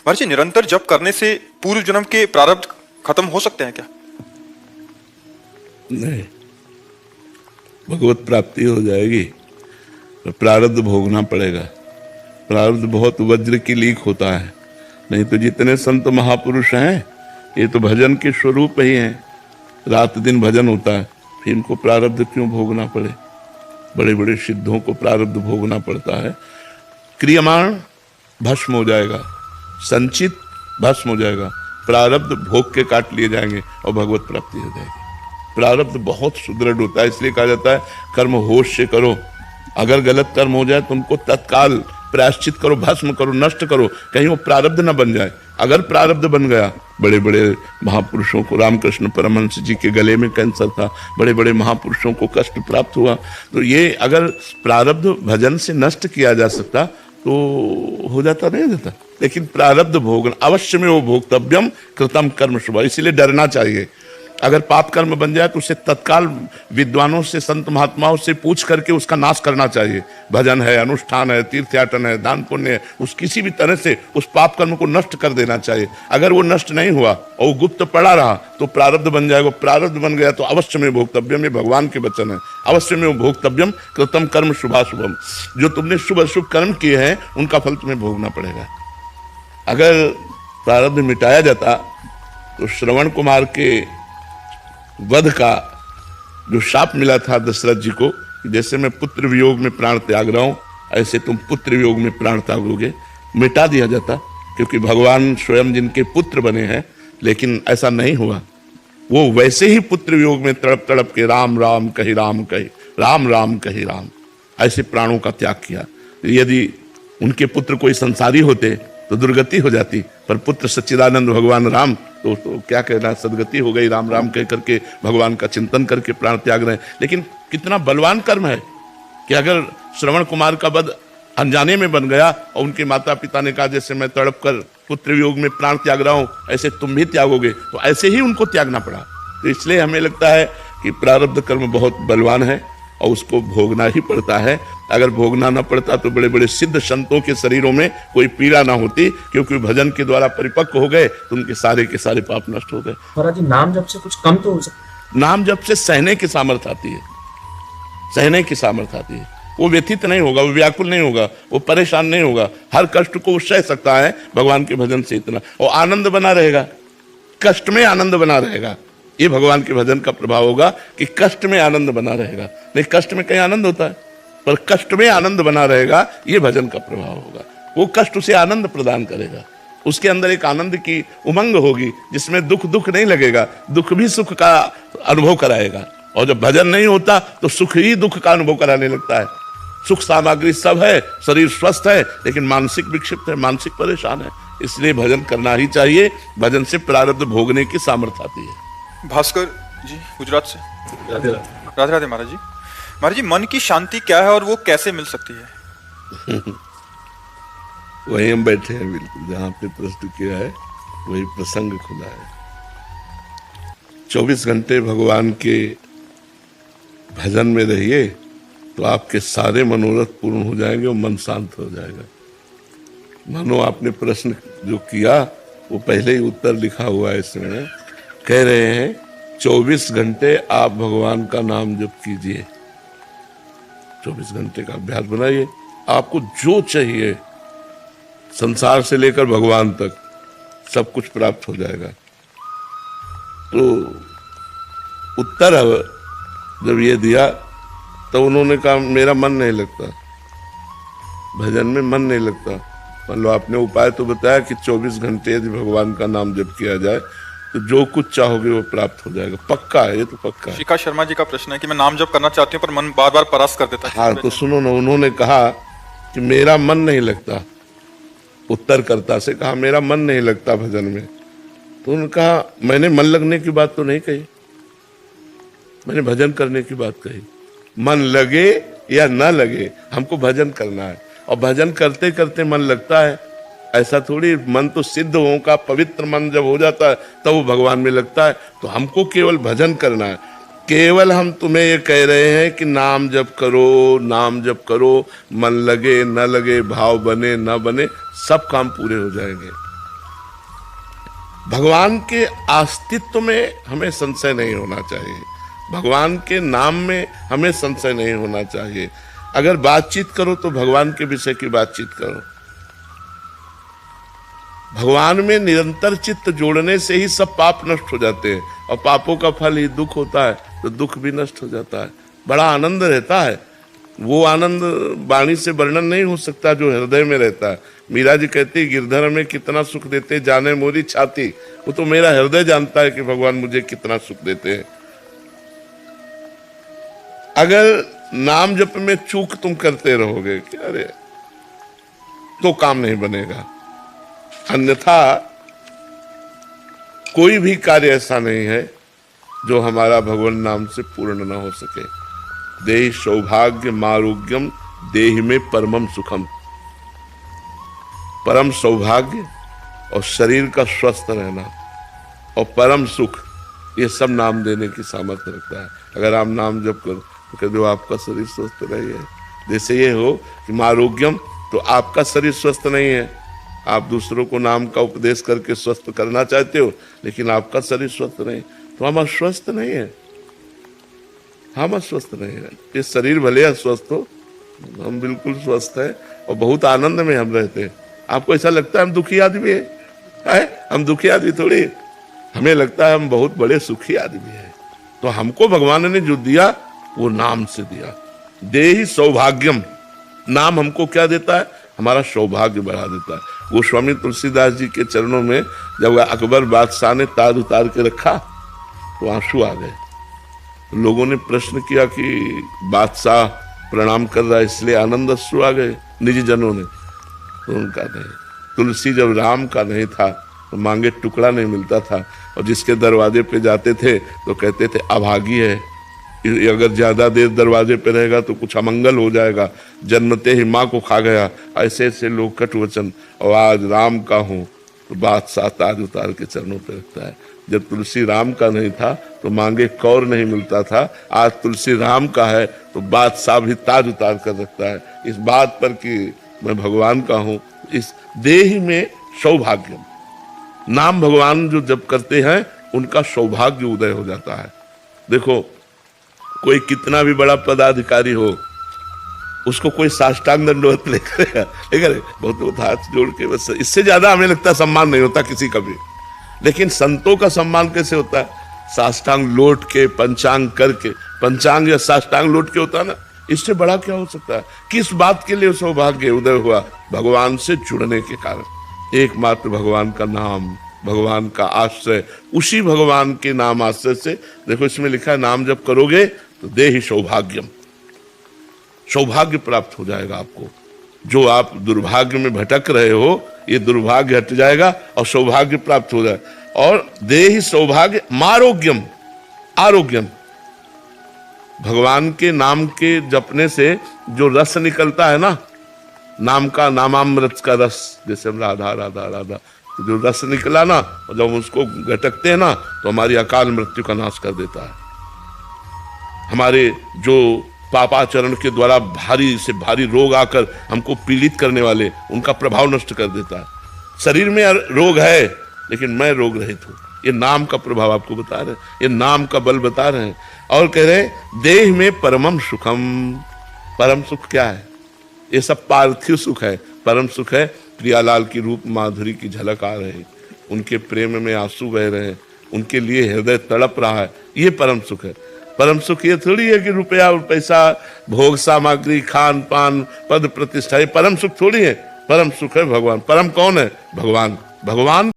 महर्षि, निरंतर जप करने से पूर्व जन्म के प्रारब्ध खत्म हो सकते हैं क्या? नहीं, भगवत प्राप्ति हो जाएगी तो प्रारब्ध भोगना पड़ेगा। प्रारब्ध बहुत वज्र की लीक होता है। नहीं तो जितने संत महापुरुष हैं ये तो भजन के स्वरूप ही हैं, रात दिन भजन होता है, फिर इनको प्रारब्ध क्यों भोगना पड़े? बड़े बड़े सिद्धों को प्रारब्ध भोगना पड़ता है। क्रियमाण भस्म हो जाएगा, संचित भस्म हो जाएगा, प्रारब्ध भोग के काट लिए जाएंगे और भगवत प्राप्ति हो जाएगी। प्रारब्ध बहुत सुदृढ़ होता है, इसलिए कहा जाता है कर्म होश से करो। अगर गलत कर्म हो जाए तो उनको तत्काल प्रायश्चित करो, भस्म करो, नष्ट करो, कहीं वो प्रारब्ध न बन जाए। अगर प्रारब्ध बन गया, बड़े बड़े महापुरुषों को, रामकृष्ण परमहंस जी के गले में कैंसर था, बड़े बड़े महापुरुषों को कष्ट प्राप्त हुआ। तो ये अगर प्रारब्ध भजन से नष्ट किया जा सकता तो हो जाता, नहीं जाता। लेकिन प्रारब्ध भोगन अवश्य में वो भोक्तव्यम कृतम कर्म शुभ, इसीलिए डरना चाहिए। अगर पाप कर्म बन जाए तो उसे तत्काल विद्वानों से, संत महात्माओं से पूछ करके उसका नाश करना चाहिए। भजन है, अनुष्ठान है, तीर्थयाटन है, दान पुण्य है, उस किसी भी तरह से उस पाप कर्म को नष्ट कर देना चाहिए। अगर वो नष्ट नहीं हुआ और वो गुप्त पड़ा रहा तो प्रारब्ध बन जाएगा। प्रारब्ध बन गया तो अवश्य में भोक्तव्यम, ये भगवान के वचन है, अवश्य में भोक्तव्यम कृतम कर्म शुभाशुभम। जो तुमने शुभ अशुभ कर्म किए हैं उनका फल तुम्हें भोगना पड़ेगा। अगर प्रारब्ध मिटाया जाता तो श्रवण कुमार के वध का जो शाप मिला था दशरथ जी को, जैसे मैं पुत्र वियोग में प्राण त्याग रहा हूं ऐसे तुम पुत्र वियोग में प्राण त्यागोगे, मिटा दिया जाता। क्योंकि भगवान स्वयं जिनके पुत्र बने हैं, लेकिन ऐसा नहीं हुआ। वो वैसे ही पुत्र वियोग में तड़प तड़प के राम राम कही राम कही, राम राम कही राम, ऐसे प्राणों का त्याग किया। यदि उनके पुत्र कोई संसारी होते तो दुर्गति हो जाती, पर पुत्र सच्चिदानंद भगवान राम तो क्या कहना, सदगति हो गई। राम राम कह करके भगवान का चिंतन करके प्राण त्याग रहे हैं। लेकिन कितना बलवान कर्म है कि अगर श्रवण कुमार का वध अनजाने में बन गया और उनके माता पिता ने कहा जैसे मैं तड़प कर पुत्र वियोग में प्राण त्याग रहा हूं ऐसे तुम भी त्यागोगे, तो ऐसे ही उनको त्यागना पड़ा। तो इसलिए हमें लगता है कि प्रारब्ध कर्म बहुत बलवान है और उसको भोगना ही पड़ता है। अगर भोगना न पड़ता तो बड़े बड़े सिद्ध संतों के शरीरों में कोई पीड़ा ना होती, क्योंकि भजन के द्वारा परिपक्व हो गए तो उनके सारे के सारे पाप नष्ट हो गए। महाराज जी, नाम जप से कुछ कम तो हो सकता? नाम जप से सहने की सामर्थ्य आती है, सहने की सामर्थ्य आती है। वो व्यथित नहीं होगा, वो व्याकुल नहीं होगा, वो परेशान नहीं होगा, हर कष्ट को वो सह सकता है भगवान के भजन से इतना। और आनंद बना रहेगा, कष्ट में आनंद बना रहेगा। ये भगवान के भजन का प्रभाव होगा कि कष्ट में आनंद बना रहेगा। नहीं, कष्ट में कहीं आनंद होता है, पर कष्ट में आनंद बना रहेगा, ये भजन का प्रभाव होगा। वो कष्ट उसे आनंद प्रदान करेगा, उसके अंदर एक आनंद की उमंग होगी जिसमें दुख दुख नहीं लगेगा, दुख भी सुख का अनुभव कराएगा। और जब भजन नहीं होता तो सुख ही दुख का अनुभव कराने लगता है। सुख सामग्री सब है, शरीर स्वस्थ है, लेकिन मानसिक विक्षिप्त है, मानसिक परेशान है। इसलिए भजन करना ही चाहिए, भजन से प्रारब्ध भोगने की सामर्थ्य आती है। भास्कर जी गुजरात से। राधे राधे महाराज जी। महाराज जी, मन की शांति क्या है और वो कैसे मिल सकती है? वहीं हम बैठे हैं, बिल्कुल जहां आपने प्रश्न किया है वही प्रसंग खुला है। 24 घंटे भगवान के भजन में रहिए तो आपके सारे मनोरथ पूर्ण हो जाएंगे और मन शांत हो जाएगा। मानो आपने प्रश्न जो किया वो पहले ही उत्तर लिखा हुआ है इसमें। कह रहे हैं 24 घंटे आप भगवान का नाम जप कीजिए, 24 घंटे का अभ्यास बनाइए, आपको जो चाहिए संसार से लेकर भगवान तक सब कुछ प्राप्त हो जाएगा। तो उत्तर जब ये दिया तो उन्होंने कहा मेरा मन नहीं लगता, भजन में मन नहीं लगता। मान लो आपने उपाय तो बताया कि 24 घंटे यदि भगवान का नाम जप किया जाए तो जो कुछ चाहोगे वो प्राप्त हो जाएगा। पक्का है, ये तो पक्का है। शिखा शर्मा जी का प्रश्न है कि मैं नाम जप करना चाहती हूँ पर मन बार बार परास्त कर देता है। हाँ तो सुनो ना, उन्होंने कहा कि मेरा मन नहीं लगता, उत्तरकर्ता से कहा मेरा मन नहीं लगता भजन में। तो उन्होंने कहा मैंने मन लगने की बात तो नहीं कही, मैंने भजन करने की बात कही। मन लगे या न लगे, हमको भजन करना है। और भजन करते करते मन लगता है, ऐसा थोड़ी। मन तो सिद्ध हो का पवित्र मन जब हो जाता है तब वो भगवान में लगता है। तो हमको केवल भजन करना है। केवल हम तुम्हें ये कह रहे हैं कि नाम जप करो, नाम जप करो, मन लगे न लगे, भाव बने न बने, सब काम पूरे हो जाएंगे। भगवान के अस्तित्व में हमें संशय नहीं होना चाहिए, भगवान के नाम में हमें संशय नहीं होना चाहिए। अगर बातचीत करो तो भगवान के विषय की बातचीत करो। भगवान में निरंतर चित्त जोड़ने से ही सब पाप नष्ट हो जाते हैं, और पापों का फल ही दुख होता है, तो दुख भी नष्ट हो जाता है, बड़ा आनंद रहता है। वो आनंद वाणी से वर्णन नहीं हो सकता जो हृदय में रहता है। मीरा जी कहती, गिरधर में कितना सुख देते जाने मोरी छाती। वो तो मेरा हृदय जानता है कि भगवान मुझे कितना सुख देते हैं। अगर नाम जप में चूक तुम करते रहोगे कि अरे, तो काम नहीं बनेगा। अन्यथा कोई भी कार्य ऐसा नहीं है जो हमारा भगवान नाम से पूर्ण न हो सके। देहि सौभाग्य मारोग्यम देहि में परमम सुखम। परम सौभाग्य और शरीर का स्वस्थ रहना और परम सुख, ये सब नाम देने की सामर्थ्य रखता है। अगर आप नाम जप करो तो कह दो आपका शरीर स्वस्थ रही है। जैसे ये हो कि मारोग्यम, तो आपका शरीर स्वस्थ नहीं है, आप दूसरों को नाम का उपदेश करके स्वस्थ करना चाहते हो, लेकिन आपका शरीर स्वस्थ नहीं, तो हम अस्वस्थ नहीं है, हम अस्वस्थ नहीं है। ये शरीर भले अस्वस्थ हो, हम बिल्कुल स्वस्थ है और बहुत आनंद में हम रहते हैं। आपको ऐसा लगता है हम दुखी आदमी है? हम दुखी आदमी थोड़ी, हमें लगता है हम बहुत बड़े सुखी आदमी हैं। तो हमको भगवान ने जो दिया वो नाम से दिया। देहि सौभाग्यम, नाम हमको क्या देता है? हमारा सौभाग्य बढ़ा देता है। गोस्वामी तुलसीदास जी के चरणों में जब अकबर बादशाह ने ताज उतार के रखा तो आंसू आ गए। लोगों ने प्रश्न किया कि बादशाह प्रणाम कर रहा है इसलिए आनंद अश्रु आ गए निजी जनों ने। तो उनका नहीं, तुलसी जब राम का नहीं था तो मांगे टुकड़ा नहीं मिलता था, और जिसके दरवाजे पे जाते थे तो कहते थे अभागी है, अगर ज्यादा देर दरवाजे पे रहेगा तो कुछ अमंगल हो जाएगा, जन्मते ही माँ को खा गया। ऐसे ऐसे लोग कट वचन। और आज राम का हूं तो बादशाह ताज उतार के चरणों पे रखता है। जब तुलसी राम का नहीं था तो मांगे कौर नहीं मिलता था, आज तुलसी राम का है तो बादशाह भी ताज उतार कर रखता है, इस बात पर कि मैं भगवान का हूं। इस देह में सौभाग्य, नाम भगवान जो जब करते हैं उनका सौभाग्य उदय हो जाता है। देखो, कोई कितना भी बड़ा पदाधिकारी हो, उसको कोई साष्टांग दंडवत नहीं करेगा, बहुत हाथ जोड़ के, बस इससे ज्यादा हमें लगता है सम्मान नहीं होता किसी का भी। लेकिन संतों का सम्मान कैसे होता है? साष्टांग लौट के, पंचांग करके, पंचांग या साष्टांग लौट के होता है ना, इससे बड़ा क्या हो सकता है? किस बात के लिए सौभाग्य उदय हुआ? भगवान से जुड़ने के कारण। एकमात्र भगवान का नाम, भगवान का आश्रय, उसी भगवान के नाम आश्रय से। देखो इसमें लिखा है नाम जब करोगे तो देहि सौभाग्यम, सौभाग्य प्राप्त हो जाएगा आपको। जो आप दुर्भाग्य में भटक रहे हो, ये दुर्भाग्य हट जाएगा और सौभाग्य प्राप्त हो जाएगा। और देहि सौभाग्य मारोग्यम, आरोग्यम, भगवान के नाम के जपने से जो रस निकलता है ना, नाम का, नामामृत का रस, जैसे हम राधा राधा राधा, तो जो रस निकला ना, और जब उसको घटकते हैं ना तो हमारी अकाल मृत्यु का नाश कर देता है। हमारे जो पापाचरण के द्वारा भारी से भारी रोग आकर हमको पीड़ित करने वाले, उनका प्रभाव नष्ट कर देता है। शरीर में रोग है लेकिन मैं रोग रहित हूं। ये नाम का प्रभाव आपको बता रहे हैं, ये नाम का बल बता रहे हैं। और कह रहे हैं देह में परमम सुखम। परम सुख क्या है? ये सब पार्थिव सुख है। परम सुख है प्रियालाल की रूप माधुरी की झलक आ रही, उनके प्रेम में आंसू बह रहे हैं, उनके लिए हृदय तड़प रहा है, ये परम सुख है। परम सुख ये थोड़ी है कि रुपया और पैसा, भोग सामग्री, खान पान, पद प्रतिष्ठा, ये परम सुख थोड़ी है। परम सुख है भगवान। परम कौन है? भगवान। भगवान